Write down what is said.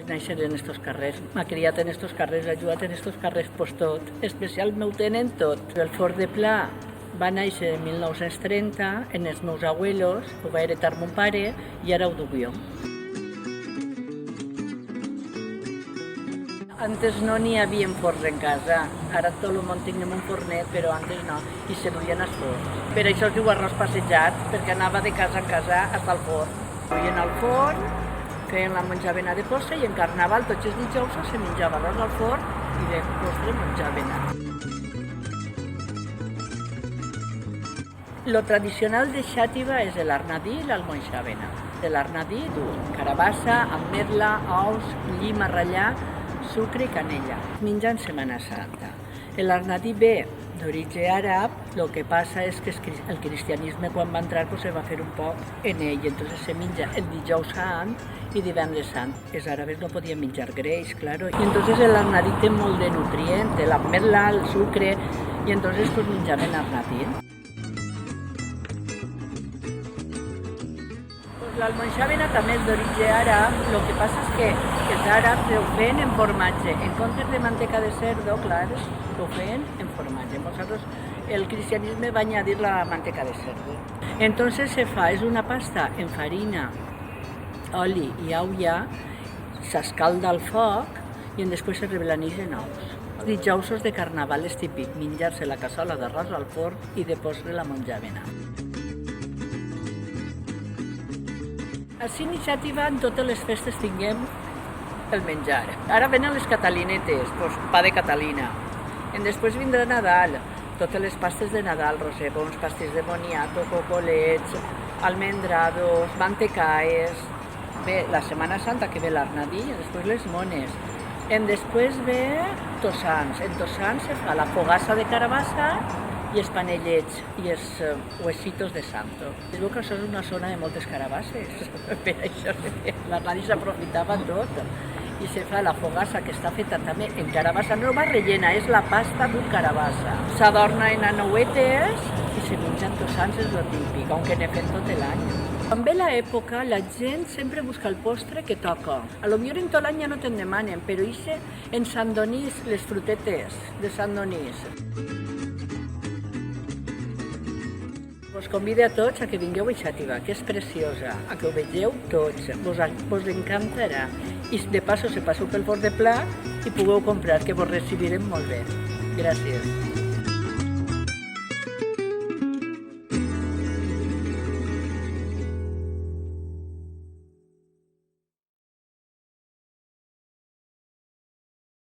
Vaig néixer en estos carrers, m'ha criat en estos carrers, ha ajudat en estos carrers pues tot, especial m'ho tenen tot. El forn de pla va néixer en 1930 en els meus abuelos, ho va heretar mon pare i ara ho duc jo. Antes no n'hi havia forns en casa, ara tot el món tenim un fornet, però antes no, i se duien els forns. Per això es diu arròs passejat, perquè anava de casa en casa fins al forn. Duien al forn, feien la menjavena de postre i en Carnaval tots els dijous se menjava arròs al forn i de postre menjavena. Lo tradicional de Xàtiva és l'arnadí i l'almoixavena. De l'arnadí du carabassa, ametla, ous, llima ratllar, sucre i canella. Menja en Setmana Santa. L'arnadí ve d'origen àrab, el que passa és que el cristianisme quan va entrar pues, se va fer un poc en ell, entonces se menja el dijous sant i divendres sant. Els àrabs no podien menjar greix, claro, i entonces l'arnadí té molt de nutrient, l'ametla, el sucre, i entonces pues, menjaven arnadí. L'almoixavena també és d'origen àrab, el que passa és que els àrabs ho feien en formatge. En comptes de manteca de cerdo, clar, ho feien en formatge. Nosaltres, el cristianisme va añadir la manteca de cerdo. Entonces se fa, és una pasta en farina, oli i aula, s'escalda al foc i després se reblaneix en ous. Els dijous de Carnaval és típic menjar-se la cassola d'arròs al forn i de postre la menjavena. Així a Xàtiva en totes les festes tinguem el menjar. Ara venen les catalinetes, doncs pa de catalina. Després vindrà Nadal, totes les pastes de Nadal, rosegons, pastes de moniato, cocolets, almendrados, mantecaes. Ve la Setmana Santa que ve l'arnadí i després les mones. Després ve Tossans. En Tossans se fa la fogassa de carabassa i els panellets i els huesitos de santo. Es veu que això és una zona de moltes carabasses, per això l'arnadí s'aprofitava tot. I se fa la fogassa que està feta també en carabassa, no va rellena, és la pasta d'un carabassa. S'adorna en anouetes i se mengen Tossans, és lo típic, aunque ne fem tot l'any. Quan ve l'època, la gent sempre busca el postre que toca. A lo millor en tot l'any ja no te'n demanen, però ixe en Sant Donís, les frutetes de Sant Donís. Us convido a tots a que vingueu a Xàtiva, que és preciosa, a que ho vegeu tots, vos encantarà. I de passo se passeu pel forn de pla i pugueu comprar, que vos recibirem molt bé. Gràcies.